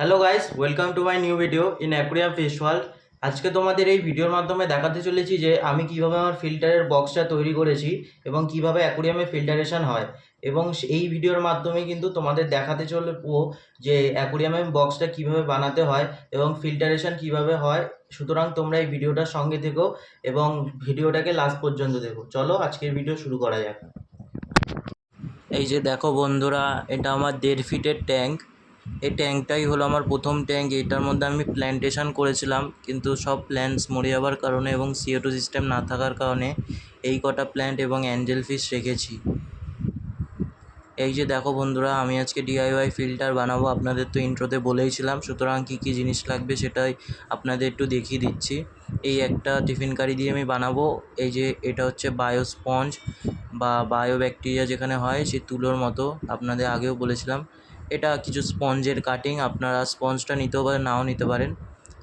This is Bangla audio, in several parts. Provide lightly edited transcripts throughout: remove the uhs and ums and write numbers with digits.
Hello guys, welcome to my new video in aquarium fish world. আজকে তোমাদের এই ভিডিওর মাধ্যমে দেখাতে চলেছি যে আমি কিভাবে আমার ফিল্টারের বক্সটা তৈরি করেছি এবং কিভাবে অ্যাকুরিয়ামে ফিল্টারেশন হয়। এবং এই ভিডিওর মাধ্যমে কিন্তু তোমাদের দেখাতে চলবো যে অ্যাকুরিয়ামের বক্সটা কিভাবে বানাতে হয় এবং ফিল্টারেশন কিভাবে হয়। সুতরাং তোমরা এই ভিডিওটার সঙ্গে থেকো এবং ভিডিওটাকে লাস্ট পর্যন্ত দেখো। চলো আজকের ভিডিও শুরু করা যাক। এই যে দেখো বন্ধুরা, এটা আমার 1.5 ফিটের ট্যাঙ্ক। এই ট্যাঙ্কটাই হলো আমার প্রথম ট্যাঙ্ক। এটার মধ্যে আমি প্ল্যান্টেশন করেছিলাম, কিন্তু সব প্ল্যান্টস মরে যাওয়ার কারণে এবং CO2 সিস্টেম না থাকার কারণে এই কটা প্ল্যান্ট এবং অ্যাঞ্জেল ফিশ রেখেছি। এই যে দেখো বন্ধুরা, আমি আজকে DIY ফিল্টার বানাবো। আপনাদের তো ইন্ট্রোতে বলেইছিলাম, সুতরাং কী কী জিনিস লাগবে সেটাই আপনাদের একটু দেখিয়ে দিচ্ছি। এই একটা টিফিন কারি দিয়ে আমি বানাবো। এই যে এটা হচ্ছে বায়ো স্পঞ্জ বা বায়ো ব্যাকটেরিয়া যেখানে হয় সেই তুলোর মতো, আপনাদের আগেও বলেছিলাম। এটা কিছু স্পঞ্জের কাটিং, আপনারা স্পঞ্জটা নিতেও পারেন, নাও নিতে পারেন।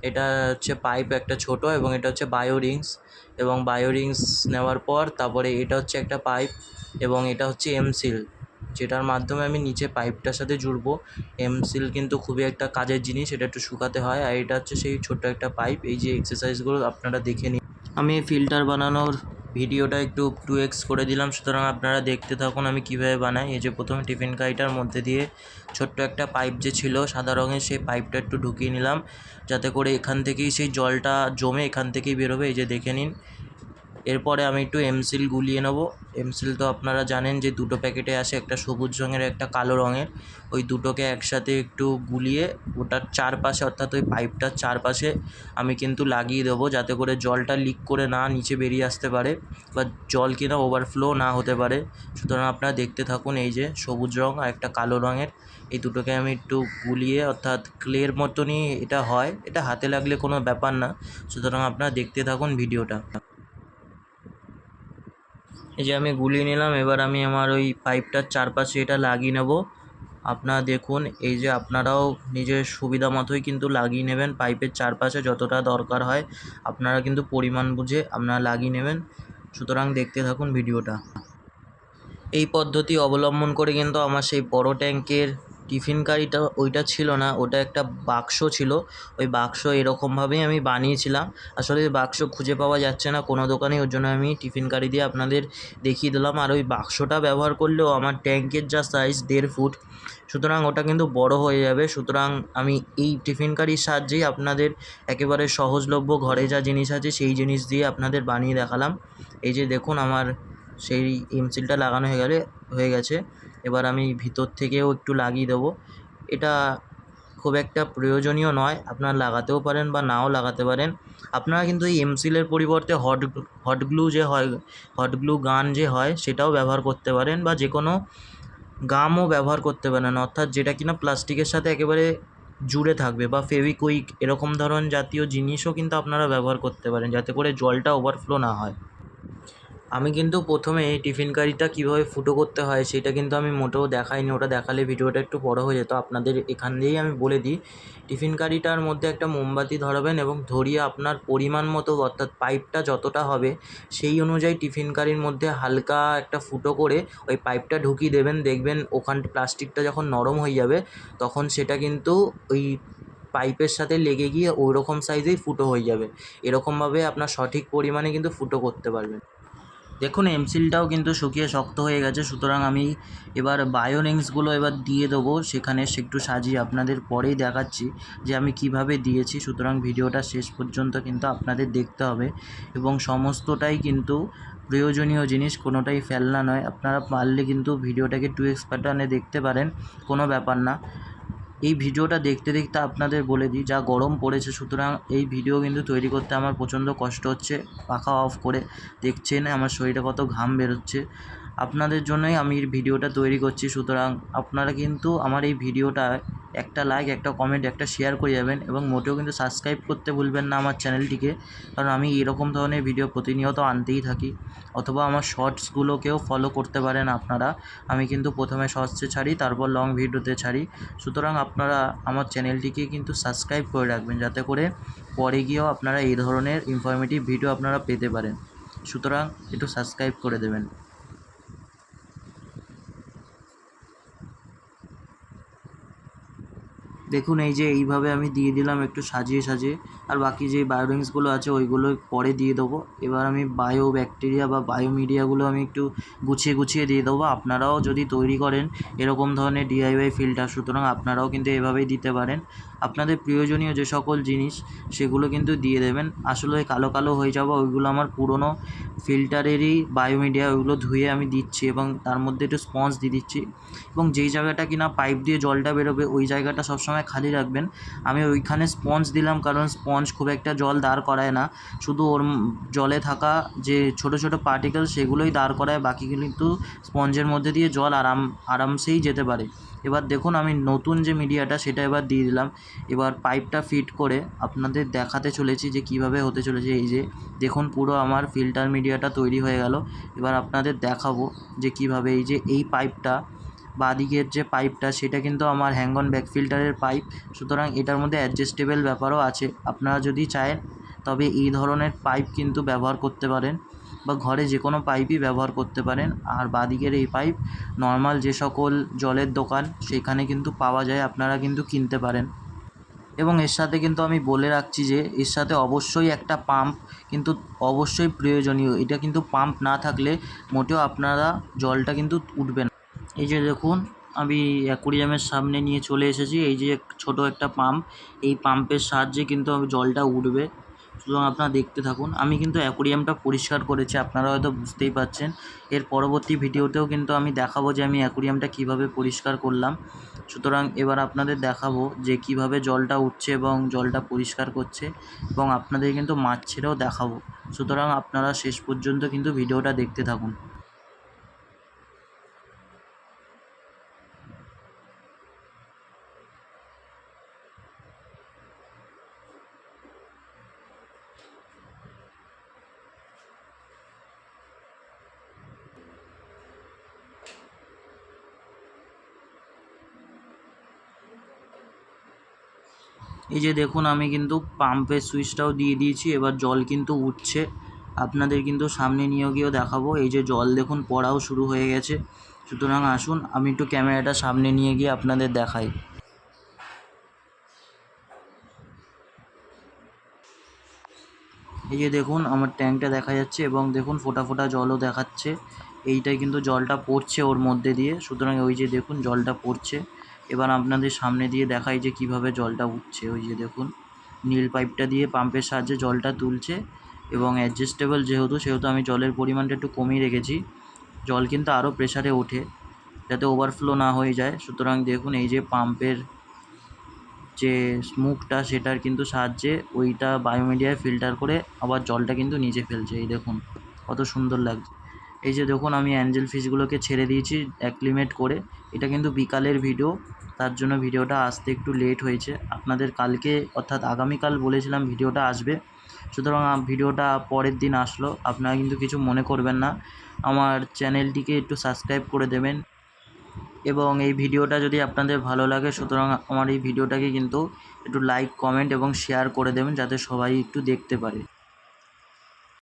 এটা হচ্ছে পাইপ একটা ছোট, এবং এটা হচ্ছে বায়ো রিংস। এবং বায়ো রিংস নেওয়ার পর তারপরে এটা হচ্ছে একটা পাইপ, এবং এটা হচ্ছে এমসিল, যেটার মাধ্যমে আমি নিচে পাইপটার সাথে জুড়বো। এমসিল কিন্তু খুবই একটা কাজের জিনিস, এটা একটু শুকাতে হয়। আর এটা হচ্ছে সেই ছোট্ট একটা পাইপ। এই যে এক্সারসাইজগুলো আপনারা দেখে নিন। আমি ফিল্টার বানানোর ভিডিওটা একটু 2x করে দিলাম, সুতরাং আপনারা দেখতে থাকুন আমি কিভাবে বানাই। এই যে প্রথমে টিফিন কারিটার মধ্যে দিয়ে ছোট্ট একটা পাইপ যে ছিল সাদা রঙের, সেই পাইপটা একটু ঢুকিয়ে নিলাম, যাতে করে এখান থেকেই সেই জলটা জমে এখান থেকেই বেরোবে। এই যে দেখে নিন। এরপরে আমি একটু এমসিল গুলিয়ে নেব। এমসিল তো আপনারা জানেন যে দুটো প্যাকেটে আসে, একটা সবুজ রঙের একটা কালো রঙের। ওই দুটোকে একসাথে একটু গুলিয়ে ওটার চারপাশে, অর্থাৎ ওই পাইপটার চারপাশে আমি কিন্তু লাগিয়ে দেবো, যাতে করে জলটা লিক করে না নিচে বেরিয়ে আসতে পারে বা জল কিনা ওভারফ্লো না হতে পারে। সুতরাং আপনারা দেখতে থাকুন। এই যে সবুজ রঙ আর একটা কালো রঙের, এই দুটোকে আমি একটু গুলিয়ে, অর্থাৎ ক্লের মতনই এটা হয়, এটা হাতে লাগলে কোনো ব্যাপার না। সুতরাং আপনারা দেখতে থাকুন ভিডিওটা। এই যে আমি গুলিয়ে নিলাম, এবার আমি আমার ওই পাইপটার চারপাশে এটা লাগিয়ে নেব। আপনারা দেখুন, এই যে আপনারাও নিজের সুবিধা মতোই কিন্তু লাগিয়ে নেবেন। পাইপের চারপাশে যতটা দরকার হয় আপনারা কিন্তু পরিমাণ বুঝে আপনারা লাগিয়ে নেবেন। সুতরাং দেখতে থাকুন ভিডিওটা। এই পদ্ধতি অবলম্বন করে কিন্তু আমার সেই বড় ট্যাঙ্কের টিফিন কারিটা ওইটা ছিল না, ওটা একটা বাক্স ছিল। ওই বাক্স এরকমভাবেই আমি বানিয়েছিলাম। আসলে বাক্স খুঁজে পাওয়া যাচ্ছে না কোনো দোকানে, ওর জন্য আমি টিফিন কারি দিয়ে আপনাদের দেখিয়ে দিলাম। আর ওই বাক্সটা ব্যবহার করলেও আমার ট্যাঙ্কের যা সাইজ 1.5 ফুট, সুতরাং ওটা কিন্তু বড় হয়ে যাবে। সুতরাং আমি এই টিফিন কারির সাহায্যেই আপনাদের একেবারে সহজলভ্য ঘরে যা জিনিস আছে সেই জিনিস দিয়ে আপনাদের বানিয়ে দেখালাম। এই যে দেখুন, আমার সেই এমসিলটা লাগানো হয়ে গেছে। এবার আমি ভিতর থেকেও একটু লাগিয়ে দেবো। এটা খুব একটা প্রয়োজনীয় নয়, আপনারা লাগাতেও পারেন বা নাও লাগাতে পারেন। আপনারা কিন্তু এই এমসিলের পরিবর্তে হট গ্লু যে হয়, হট গ্লু গান যে হয় সেটাও ব্যবহার করতে পারেন, বা যে কোনো গামও ব্যবহার করতে পারেন, অর্থাৎ যেটা কিনা প্লাস্টিকের সাথে একেবারে জুড়ে থাকবে, বা ফেভিকুইক এরকম ধরনের জাতীয় জিনিসও কিন্তু আপনারা ব্যবহার করতে পারেন, যাতে করে জলটা ওভারফ্লো না হয়। আমি কিন্তু প্রথমে টিফিন কারিটা কীভাবে ফুটো করতে হয় সেটা কিন্তু আমি মোটেও দেখাইনি, ওটা দেখালে ভিডিওটা একটু বড় হয়ে যেত। আপনাদের এখান দিয়েই আমি বলে দিই, টিফিন কারিটার মধ্যে একটা মোমবাতি ধরাবেন এবং ধরিয়ে আপনার পরিমাণ মতো, অর্থাৎ পাইপটা যতটা হবে সেই অনুযায়ী টিফিন কারির মধ্যে হালকা একটা ফুটো করে ওই পাইপটা ঢুকিয়ে দেবেন। দেখবেন ওখানটা প্লাস্টিকটা যখন নরম হয়ে যাবে তখন সেটা কিন্তু ওই পাইপের সাথে লেগে গিয়ে ওই রকম সাইজেই ফুটো হয়ে যাবে। এরকমভাবে আপনার সঠিক পরিমাণে কিন্তু ফুটো করতে পারবেন। দেখুন, এমসিলটাও কিন্তু শুকিয়ে শক্ত হয়ে গেছে। সুতরাং আমি এবার বায়ো রিংসগুলো এবার দিয়ে দেবো সেখানে, একটু সাজিয়ে আপনাদের পরেই দেখাচ্ছি যে আমি কিভাবে দিয়েছি। সুতরাং ভিডিওটা শেষ পর্যন্ত কিন্তু আপনাদের দেখতে হবে, এবং সমস্তটাই কিন্তু প্রয়োজনীয় জিনিস, কোনোটাই ফেলনা নয়। আপনারা পারলে কিন্তু ভিডিওটাকে 2x প্যাটার্নে দেখতে পারেন, কোনো ব্যাপার না। এই ভিডিওটা দেখতে দেখতে আপনাদের বলে দিই, যা গরম পড়েছে, সুতরাং এই ভিডিও কিন্তু তৈরি করতে আমার প্রচণ্ড কষ্ট হচ্ছে। পাখা অফ করে দেখছেন আমার শরীরে কত ঘাম বেরোচ্ছে। আপনাদের জন্যই আমি এই ভিডিওটা তৈরি করছি। সুতরাং আপনারা কিন্তু আমার এই ভিডিওটা একটা লাইক, একটা কমেন্ট, একটা শেয়ার করে যাবেন, এবং মোটেও কিন্তু সাবস্ক্রাইব করতে ভুলবেন না আমার চ্যানেলটিকে, কারণ আমি এরকম ধরনের ভিডিও প্রতিনিয়ত আনতেই থাকি। অথবা আমার শর্টসগুলোকেও ফলো করতে পারেন আপনারা। আমি কিন্তু প্রথমে শর্টসে ছাড়ি, তারপর লং ভিডিওতে ছাড়ি। সুতরাং আপনারা আমার চ্যানেলটিকে কিন্তু সাবস্ক্রাইব করে রাখবেন, যাতে করে পরে গিয়েও আপনারা এই ধরনের ইনফরমেটিভ ভিডিও আপনারা পেতে পারেন। সুতরাং একটু সাবস্ক্রাইব করে দেবেন। দেখুন এই যে এইভাবে আমি দিয়ে দিলাম একটু সাজিয়ে সাজিয়ে, আর বাকি যে বায়োরিংসগুলো আছে ওইগুলো পরে দিয়ে দেবো। এবার আমি বায়ো ব্যাকটেরিয়া বা বায়ো মিডিয়াগুলো আমি একটু গুছিয়ে গুছিয়ে দিয়ে দেবো। আপনারাও যদি তৈরি করেন এরকম ধরনের ডিআইওয়াই ফিল্টার, সুতরাং আপনারাও কিন্তু এভাবেই দিতে পারেন। আপনাদের প্রয়োজনীয় যে সকল জিনিস সেগুলো কিন্তু দিয়ে দেবেন। আসলে ওই কালো কালো হয়ে যাওয়া ওইগুলো আমার পুরনো ফিল্টারেরই বায়োমিডিয়া, ওইগুলো ধুয়ে আমি দিচ্ছি এবং তার মধ্যে একটু স্পঞ্জ দিয়ে দিচ্ছি। এবং যেই জায়গাটা কিনা পাইপ দিয়ে জলটা বেরোবে ওই জায়গাটা সবসময় খালি রাখবেন। আমি ওইখানে স্পঞ্জ দিলাম কারণ স্পঞ্জ খুব একটা জল দাঁড় করায় না, শুধু ওর জলে থাকা যে ছোটো ছোটো পার্টিকেল সেগুলোই দাঁড় করায়, বাকি কিন্তু স্পঞ্জের মধ্যে দিয়ে জল আরামসেই যেতে পারে। এবার দেখুন আমি নতুন যে মিডিয়াটা সেটা এবার দিয়ে দিলাম। এবার পাইপটা ফিট করে আপনাদের দেখাতে চলেছি যে কিভাবে হতে চলেছে। এই যে দেখুন পুরো আমার ফিল্টার মিডিয়াটা তৈরি হয়ে গেল। এবার আপনাদের দেখাবো যে কিভাবে এই যে এই পাইপটা, বাঁদিকের যে পাইপটা সেটা কিন্তু আমার হ্যাঙ্গন ব্যাক ফিল্টারের পাইপ, সুতরাং এটার মধ্যে অ্যাডজাস্টেবল ব্যাপারও আছে। আপনারা যদি চান তবে এই ধরনের পাইপ কিন্তু ব্যবহার করতে পারেন, বা ঘরে যে কোনো পাইপই ব্যবহার করতে পারেন। আর বাঁদিকের এই পাইপ নর্মাল যে সকল জলের দোকান সেখানে কিন্তু পাওয়া যায়, আপনারা কিন্তু কিনতে পারেন। এবং এর সাথে কিন্তু আমি বলে রাখছি যে এর সাথে অবশ্যই একটা পাম্প কিন্তু অবশ্যই প্রয়োজনীয়। এটা কিন্তু পাম্প না থাকলে মোটেও আপনারা জলটা কিন্তু উঠবে না। এই যে দেখুন আমি অ্যাকোরিয়ামের সামনে নিয়ে চলে এসেছি। এই যে ছোটো একটা পাম্প, এই পাম্পের সাহায্যে কিন্তু জলটা উঠবে, সুতরাং আপনারা দেখতে থাকুন। আমি কিন্তু অ্যাকোরিয়ামটা পরিষ্কার করেছি, আপনারা হয়তো বুঝতেই পারছেন। এর পরবর্তী ভিডিওতেও কিন্তু আমি দেখাবো যে আমি অ্যাকোরিয়ামটা কীভাবে পরিষ্কার করলাম। সুতরাং এবার আপনাদের দেখাবো যে কিভাবে জলটা উঠছে এবং জলটা পরিষ্কার করছে, এবং আপনাদের কিন্তু মাছ ছেড়েও দেখাবো। সুতরাং আপনারা শেষ পর্যন্ত কিন্তু ভিডিওটা দেখতে থাকুন। এই যে দেখুন আমি কিন্তু পাম্পের সুইচটাও দিয়ে দিয়েছি, এবার জল কিন্তু উঠছে। আপনাদের কিন্তু সামনে নিয়ে গিয়েও দেখাবো। এই যে জল দেখুন পড়াও শুরু হয়ে গেছে। সুতরাং আসুন আমি একটু ক্যামেরাটা সামনে নিয়ে গিয়ে আপনাদের দেখাই। এই যে দেখুন আমার ট্যাঙ্কটা দেখা যাচ্ছে এবং দেখুন ফোঁটা ফোঁটা জলও দেখাচ্ছে। এইটাই কিন্তু জলটা পড়ছে ওর মধ্যে দিয়ে, সুতরাং ওই যে দেখুন জলটা পড়ছে। এবার আপনাদের সামনে দিয়ে দেখাই যে কিভাবে জলটা উঠছে। ওই যে দেখুন নীল পাইপটা দিয়ে পাম্পের সাহায্যে জলটা তুলছে, এবং অ্যাডজাস্টেবল সেহেতু আমি জলের পরিমাণটা একটু কমিয়ে রেখেছি। জল কিন্তু আরও প্রেসারে ওঠে যাতে ওভারফ্লো না হয়ে যায়। সুতরাং দেখুন এই যে পাম্পের যে মুখটা সেটার কিন্তু সাহায্যে ওইটা বায়োমিডিয়ায় ফিল্টার করে আবার জলটা কিন্তু নিচে ফেলছে। এই দেখুন কত সুন্দর লাগছে। এই যে দেখুন আমি অ্যাঞ্জেল ফিশগুলোকে ছেড়ে দিয়েছি অ্যাক্লিমেট করে। এটা কিন্তু বিকালের ভিডিও, তার জন্য ভিডিওটা আসতে একটু লেট হয়েছে। আপনাদের কালকে অর্থাৎ আগামীকাল বলেছিলাম ভিডিওটা আসবে, সুতরাং ভিডিওটা পরের দিন আসলো। আপনারা কিন্তু কিছু মনে করবেন না, আমার চ্যানেলটিকে একটু সাবস্ক্রাইব করে দেবেন। এবং এই ভিডিওটা যদি আপনাদের ভালো লাগে সুতরাং আমার এই ভিডিওটাকে কিন্তু একটু লাইক, কমেন্ট এবং শেয়ার করে দেবেন যাতে সবাই একটু দেখতে পারে।